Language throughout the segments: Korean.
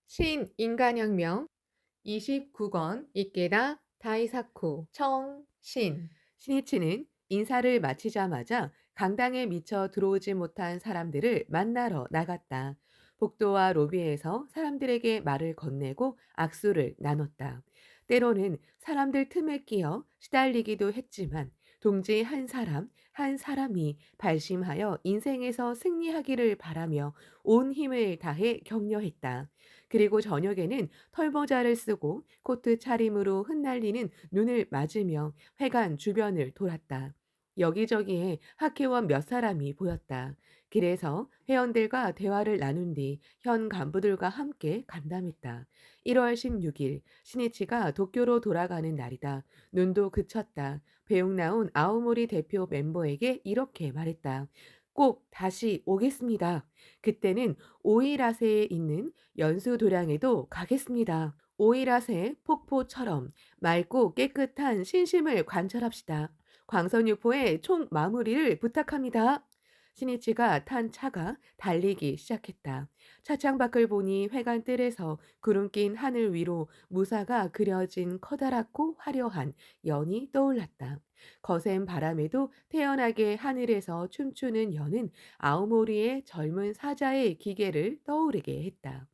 신인간혁명 29권 이케다 다이사쿠 청신. 신이치는 인사를 마치자마자 강당에 미처 들어오지 못한 사람들을 만나러 나갔다. 복도와 로비에서 사람들에게 말을 건네고 악수를 나눴다. 때로는 사람들 틈에 끼어 시달리기도 했지만 동지 한 사람 한 사람이 발심하여 인생에서 승리하기를 바라며 온 힘을 다해 격려했다. 그리고 저녁에는 털모자를 쓰고 코트 차림으로 흩날리는 눈을 맞으며 회관 주변을 돌았다. 여기저기에 학회원 몇 사람이 보였다. 길에서 회원들과 대화를 나눈 뒤 현 간부들과 함께 간담했다. 1월 16일 신이치가 도쿄로 돌아가는 날이다. 눈도 그쳤다. 배웅 나온 아오모리 대표 멤버에게 이렇게 말했다. 꼭 다시 오겠습니다. 그때는 오이라세에 있는 연수도량에도 가겠습니다. 오이라세 폭포처럼 맑고 깨끗한 신심을 관찰합시다. 광선유포의 총 마무리를 부탁합니다. 신이치가 탄 차가 달리기 시작했다. 차창 밖을 보니 회관 뜰에서 구름 낀 하늘 위로 무사가 그려진 커다랗고 화려한 연이 떠올랐다. 거센 바람에도 태연하게 하늘에서 춤추는 연은 아오모리의 젊은 사자의 기계를 떠오르게 했다.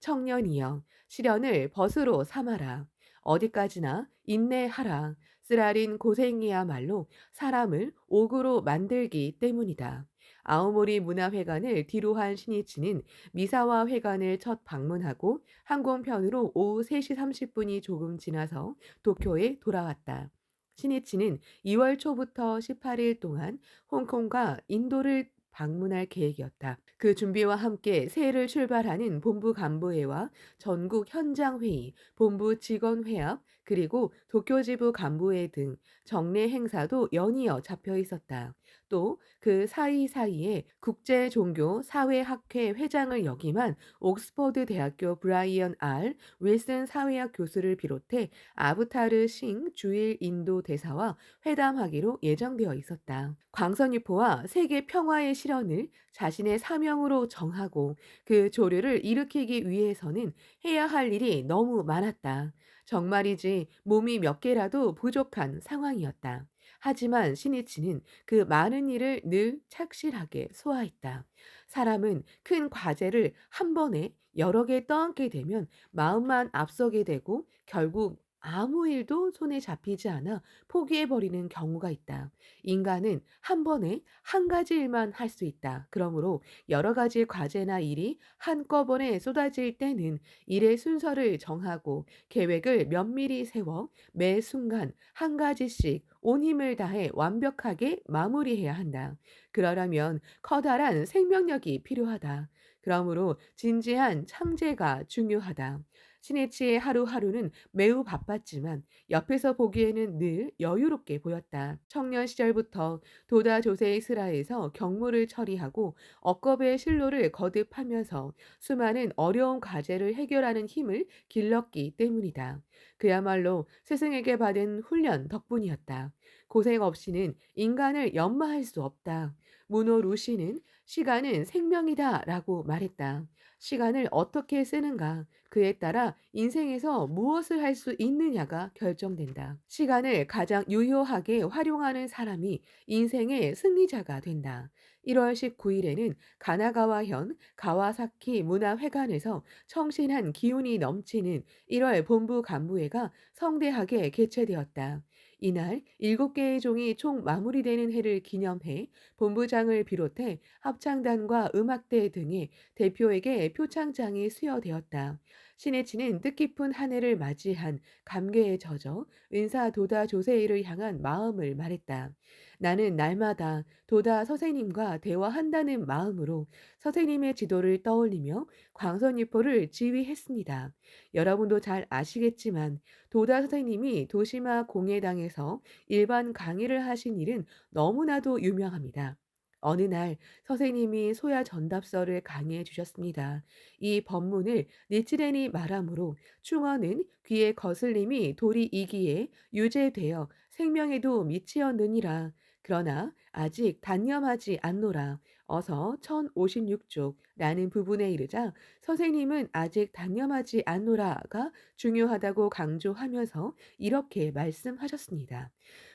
청년이여, 시련을 벗으로 삼아라. 어디까지나 인내하라. 쓰라린 고생이야말로 사람을 옥으로 만들기 때문이다. 아오모리 문화회관을 뒤로한 신이치는 미사와 회관을 첫 방문하고 항공편으로 오후 3시 30분이 조금 지나서 도쿄에 돌아왔다. 신이치는 2월 초부터 18일 동안 홍콩과 인도를 방문할 계획이었다. 그 준비와 함께 새해를 출발하는 본부 간부회와 전국 현장회의, 본부 직원회합, 그리고 도쿄지부 간부회 등 정례 행사도 연이어 잡혀 있었다. 또 그 사이사이에 국제종교사회학회 회장을 역임한 옥스퍼드 대학교 브라이언 R. 윌슨 사회학 교수를 비롯해 아부타르 싱 주일 인도 대사와 회담하기로 예정되어 있었다. 광선유포와 세계 평화의 실현을 자신의 사명으로 정하고 그 조류를 일으키기 위해서는 해야 할 일이 너무 많았다. 정말이지 몸이 몇 개라도 부족한 상황이었다. 하지만 신이치는 그 많은 일을 늘 착실하게 소화했다. 사람은 큰 과제를 한 번에 여러 개 떠안게 되면 마음만 앞서게 되고 결국 아무 일도 손에 잡히지 않아 포기해버리는 경우가 있다. 인간은 한 번에 한 가지 일만 할 수 있다. 그러므로 여러 가지 과제나 일이 한꺼번에 쏟아질 때는 일의 순서를 정하고 계획을 면밀히 세워 매 순간 한 가지씩 온 힘을 다해 완벽하게 마무리해야 한다. 그러려면 커다란 생명력이 필요하다. 그러므로 진지한 창제가 중요하다. 신이치의 하루하루는 매우 바빴지만 옆에서 보기에는 늘 여유롭게 보였다. 청년 시절부터 도다 조세의 스라에서 경무를 처리하고 억겁의 실로를 거듭하면서 수많은 어려운 과제를 해결하는 힘을 길렀기 때문이다. 그야말로 스승에게 받은 훈련 덕분이었다. 고생 없이는 인간을 연마할 수 없다. 무노 루시는 시간은 생명이다 라고 말했다. 시간을 어떻게 쓰는가, 그에 따라 인생에서 무엇을 할 수 있느냐가 결정된다. 시간을 가장 유효하게 활용하는 사람이 인생의 승리자가 된다. 1월 19일에는 가나가와현 가와사키 문화회관에서 청신한 기운이 넘치는 1월 본부 간부회가 성대하게 개최되었다. 이날 7개의 종이 총 마무리되는 해를 기념해 본부장을 비롯해 합창단과 음악대 등의 대표에게 표창장이 수여되었다. 신해치는 뜻깊은 한 해를 맞이한 감개에 젖어 은사 도다 조세이를 향한 마음을 말했다. 나는 날마다 도다 선생님과 대화한다는 마음으로 선생님의 지도를 떠올리며 광선유포를 지휘했습니다. 여러분도 잘 아시겠지만 도다 선생님이 도시마 공예당에서 일반 강의를 하신 일은 너무나도 유명합니다. 어느 날 선생님이 소야 전답서를 강의해 주셨습니다. 이 법문을 니치렌이 말하므로 충어는 귀에 거슬림이 돌이 이기에 유제되어 생명에도 미치었느니라. 그러나 아직 단념하지 않노라. 어서 1056쪽라는 부분에 이르자 선생님은 아직 단념하지 않노라가 중요하다고 강조하면서 이렇게 말씀하셨습니다.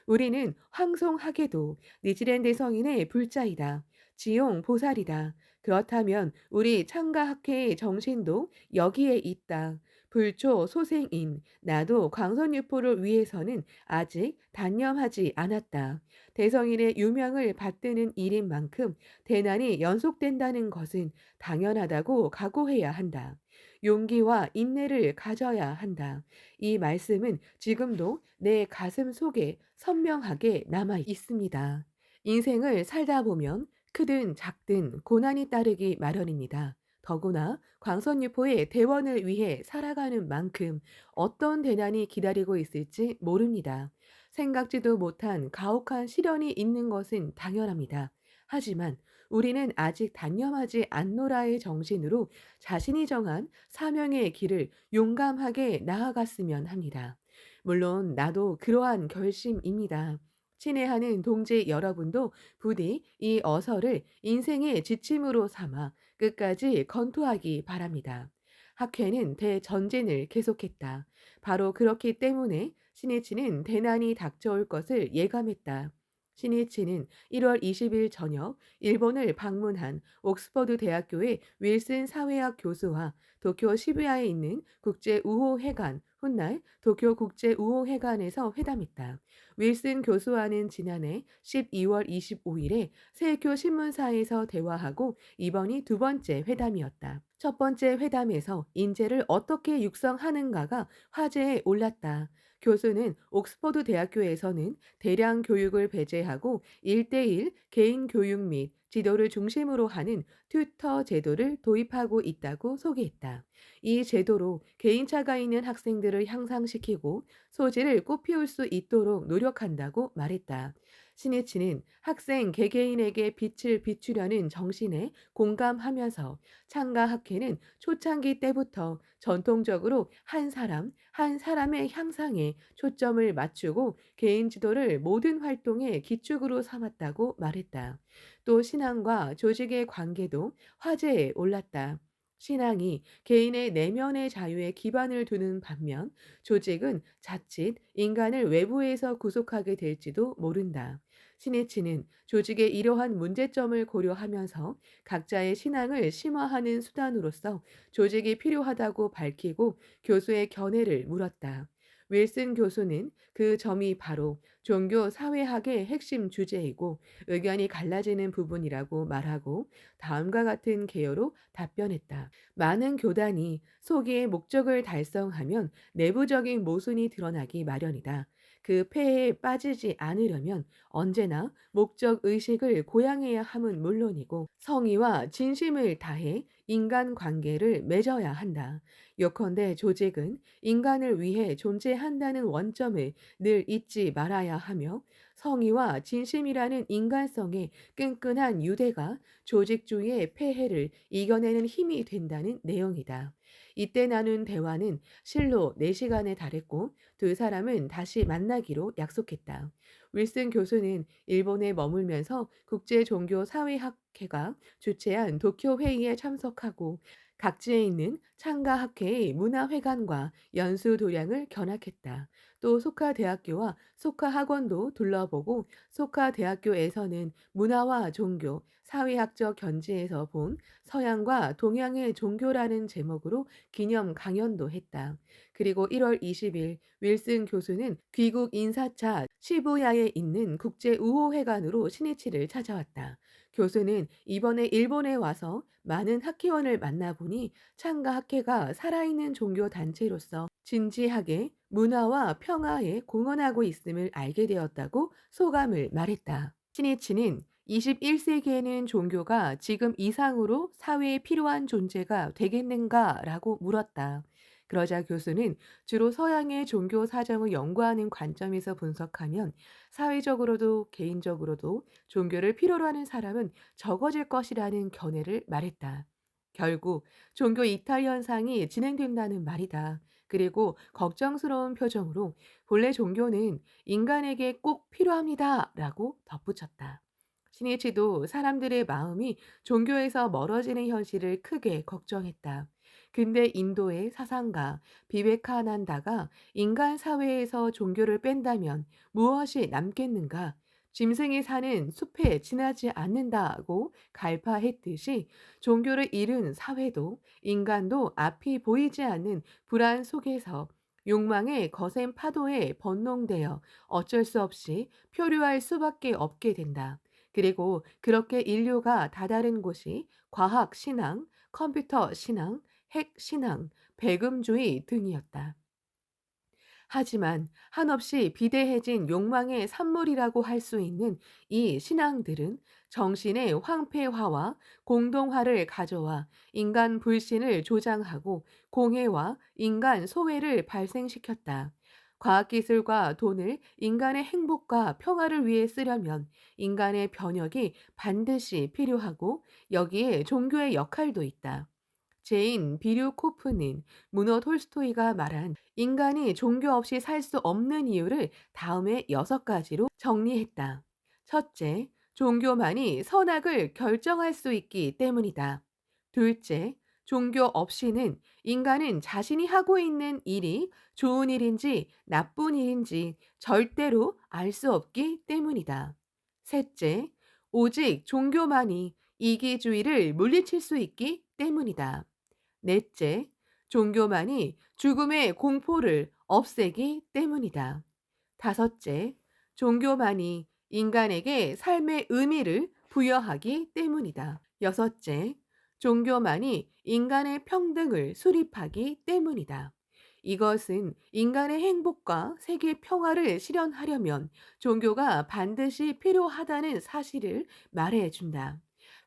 우리는 황송하게도 뉴질랜드 성인의 불자이다. 지용 보살이다. 그렇다면 우리 창가학회의 정신도 여기에 있다. 불초 소생인 나도 광선유포를 위해서는 아직 단념하지 않았다. 대성인의 유명을 받드는 일인 만큼 대난이 연속된다는 것은 당연하다고 각오해야 한다. 용기와 인내를 가져야 한다. 이 말씀은 지금도 내 가슴 속에 선명하게 남아 있습니다. 인생을 살다 보면 크든 작든 고난이 따르기 마련입니다. 더구나 광선유포의 대원을 위해 살아가는 만큼 어떤 대난이 기다리고 있을지 모릅니다. 생각지도 못한 가혹한 시련이 있는 것은 당연합니다. 하지만 우리는 아직 단념하지 않노라의 정신으로 자신이 정한 사명의 길을 용감하게 나아갔으면 합니다. 물론 나도 그러한 결심입니다. 친애하는 동지 여러분도 부디 이 어설을 인생의 지침으로 삼아 끝까지 건투하기 바랍니다. 학회는 대전진을 계속했다. 바로 그렇기 때문에 신이치는 대난이 닥쳐올 것을 예감했다. 신이치는 1월 20일 저녁 일본을 방문한 옥스퍼드 대학교의 윌슨 사회학 교수와 도쿄 시부야에 있는 국제우호회관, 훗날 도쿄 국제우호회관에서 회담했다. 윌슨 교수와는 지난해 12월 25일에 세교 신문사에서 대화하고 이번이 두 번째 회담이었다. 첫 번째 회담에서 인재를 어떻게 육성하는가가 화제에 올랐다. 교수는 옥스퍼드 대학교에서는 대량 교육을 배제하고 1대1 개인 교육 및 지도를 중심으로 하는 튜터 제도를 도입하고 있다고 소개했다. 이 제도로 개인차가 있는 학생들을 향상시키고 소질을 꽃피울 수 있도록 노력한다고 말했다. 신이치는 학생 개개인에게 빛을 비추려는 정신에 공감하면서 창가 학회는 초창기 때부터 전통적으로 한 사람의 향상에 초점을 맞추고 개인 지도를 모든 활동의 기축으로 삼았다고 말했다. 또 신앙과 조직의 관계도 화제에 올랐다. 신앙이 개인의 내면의 자유에 기반을 두는 반면 조직은 자칫 인간을 외부에서 구속하게 될지도 모른다. 신해치는 조직의 이러한 문제점을 고려하면서 각자의 신앙을 심화하는 수단으로서 조직이 필요하다고 밝히고 교수의 견해를 물었다. 윌슨 교수는 그 점이 바로 종교 사회학의 핵심 주제이고 의견이 갈라지는 부분이라고 말하고 다음과 같은 개요로 답변했다. 많은 교단이 소기의 목적을 달성하면 내부적인 모순이 드러나기 마련이다. 그 폐해에 빠지지 않으려면 언제나 목적 의식을 고양해야 함은 물론이고 성의와 진심을 다해 인간 관계를 맺어야 한다. 요컨대 조직은 인간을 위해 존재한다는 원점을 늘 잊지 말아야 하며 성의와 진심이라는 인간성의 끈끈한 유대가 조직주의의 폐해를 이겨내는 힘이 된다는 내용이다. 이때 나눈 대화는 실로 4시간에 달했고 두 사람은 다시 만나기로 약속했다. 윌슨 교수는 일본에 머물면서 국제종교사회학회가 주최한 도쿄 회의에 참석하고 각지에 있는 창가 학회의 문화회관과 연수 도량을 견학했다. 또 소카 대학교와 소카 학원도 둘러보고 소카 대학교에서는 문화와 종교, 사회학적 견지에서 본 서양과 동양의 종교라는 제목으로 기념 강연도 했다. 그리고 1월 20일 윌슨 교수는 귀국 인사차 시부야에 있는 국제우호회관으로 신이치를 찾아왔다. 교수는 이번에 일본에 와서 많은 학회원을 만나보니 창가 학회가 살아있는 종교 단체로서 진지하게 문화와 평화에 공헌하고 있음을 알게 되었다고 소감을 말했다. 신이치는 21세기에는 종교가 지금 이상으로 사회에 필요한 존재가 되겠는가? 라고 물었다. 그러자 교수는 주로 서양의 종교 사정을 연구하는 관점에서 분석하면 사회적으로도 개인적으로도 종교를 필요로 하는 사람은 적어질 것이라는 견해를 말했다. 결국 종교 이탈 현상이 진행된다는 말이다. 그리고 걱정스러운 표정으로 본래 종교는 인간에게 꼭 필요합니다. 라고 덧붙였다. 신이치도 사람들의 마음이 종교에서 멀어지는 현실을 크게 걱정했다. 근데 인도의 사상가 비베카난다가 인간 사회에서 종교를 뺀다면 무엇이 남겠는가? 짐승이 사는 숲에 지나지 않는다고 갈파했듯이 종교를 잃은 사회도 인간도 앞이 보이지 않는 불안 속에서 욕망의 거센 파도에 번농되어 어쩔 수 없이 표류할 수밖에 없게 된다. 그리고 그렇게 인류가 다다른 곳이 과학 신앙, 컴퓨터 신앙, 핵 신앙, 배금주의 등이었다. 하지만 한없이 비대해진 욕망의 산물이라고 할 수 있는 이 신앙들은 정신의 황폐화와 공동화를 가져와 인간 불신을 조장하고 공해와 인간 소외를 발생시켰다. 과학기술과 돈을 인간의 행복과 평화를 위해 쓰려면 인간의 변혁이 반드시 필요하고 여기에 종교의 역할도 있다. 제인 비류코프는 문어 톨스토이가 말한 인간이 종교 없이 살 수 없는 이유를 다음의 6가지로 정리했다. 첫째, 종교만이 선악을 결정할 수 있기 때문이다. 둘째, 종교 없이는 인간은 자신이 하고 있는 일이 좋은 일인지 나쁜 일인지 절대로 알 수 없기 때문이다. 셋째, 오직 종교만이 이기주의를 물리칠 수 있기 때문이다. 넷째, 종교만이 죽음의 공포를 없애기 때문이다. 다섯째, 종교만이 인간에게 삶의 의미를 부여하기 때문이다. 여섯째, 종교만이 인간의 평등을 수립하기 때문이다. 이것은 인간의 행복과 세계 평화를 실현하려면 종교가 반드시 필요하다는 사실을 말해준다.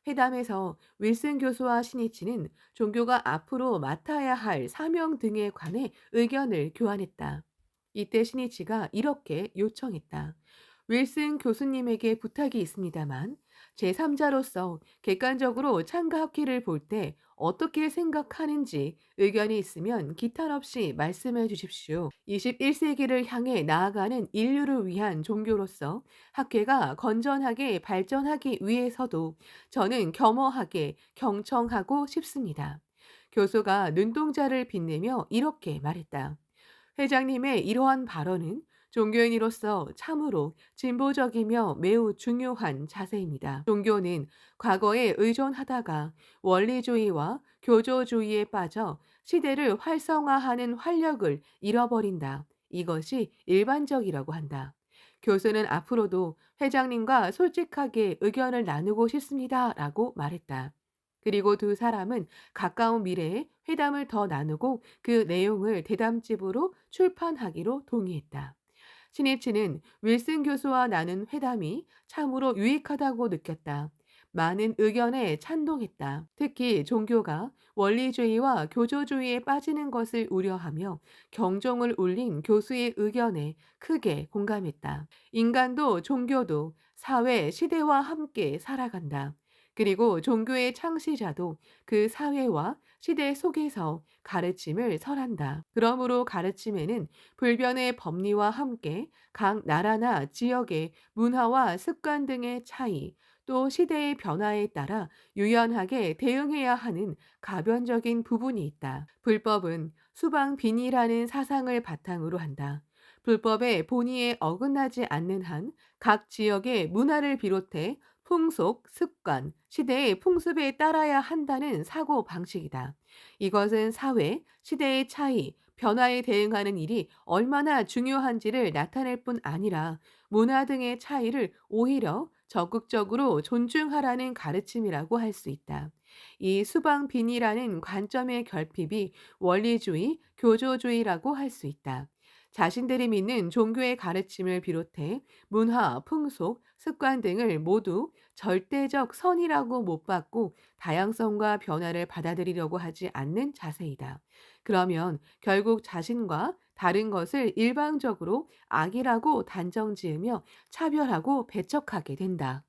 회담에서 윌슨 교수와 신이치는 종교가 앞으로 맡아야 할 사명 등에 관해 의견을 교환했다. 이때 신이치가 이렇게 요청했다. 윌슨 교수님에게 부탁이 있습니다만 제3자로서 객관적으로 창과학회를 볼 때 어떻게 생각하는지 의견이 있으면 기탄 없이 말씀해 주십시오. 21세기를 향해 나아가는 인류를 위한 종교로서 학회가 건전하게 발전하기 위해서도 저는 겸허하게 경청하고 싶습니다. 교수가 눈동자를 빛내며 이렇게 말했다. 회장님의 이러한 발언은 종교인으로서 참으로 진보적이며 매우 중요한 자세입니다. 종교는 과거에 의존하다가 원리주의와 교조주의에 빠져 시대를 활성화하는 활력을 잃어버린다. 이것이 일반적이라고 한다. 교수는 앞으로도 회장님과 솔직하게 의견을 나누고 싶습니다. 라고 말했다. 그리고 두 사람은 가까운 미래에 회담을 더 나누고 그 내용을 대담집으로 출판하기로 동의했다. 신이치는 윌슨 교수와 나눈 회담이 참으로 유익하다고 느꼈다. 많은 의견에 찬동했다. 특히 종교가 원리주의와 교조주의에 빠지는 것을 우려하며 경종을 울린 교수의 의견에 크게 공감했다. 인간도 종교도 사회, 시대와 함께 살아간다. 그리고 종교의 창시자도 그 사회와 시대 속에서 가르침을 설한다. 그러므로 가르침에는 불변의 법리와 함께 각 나라나 지역의 문화와 습관 등의 차이, 또 시대의 변화에 따라 유연하게 대응해야 하는 가변적인 부분이 있다. 불법은 수방빈이라는 사상을 바탕으로 한다. 불법의 본의에 어긋나지 않는 한 각 지역의 문화를 비롯해 풍속, 습관, 시대의 풍습에 따라야 한다는 사고 방식이다. 이것은 사회, 시대의 차이, 변화에 대응하는 일이 얼마나 중요한지를 나타낼 뿐 아니라 문화 등의 차이를 오히려 적극적으로 존중하라는 가르침이라고 할 수 있다. 이 수방빈이라는 관점의 결핍이 원리주의, 교조주의라고 할 수 있다. 자신들이 믿는 종교의 가르침을 비롯해 문화, 풍속, 습관 등을 모두 절대적 선이라고 못 받고 다양성과 변화를 받아들이려고 하지 않는 자세이다. 그러면 결국 자신과 다른 것을 일방적으로 악이라고 단정 지으며 차별하고 배척하게 된다.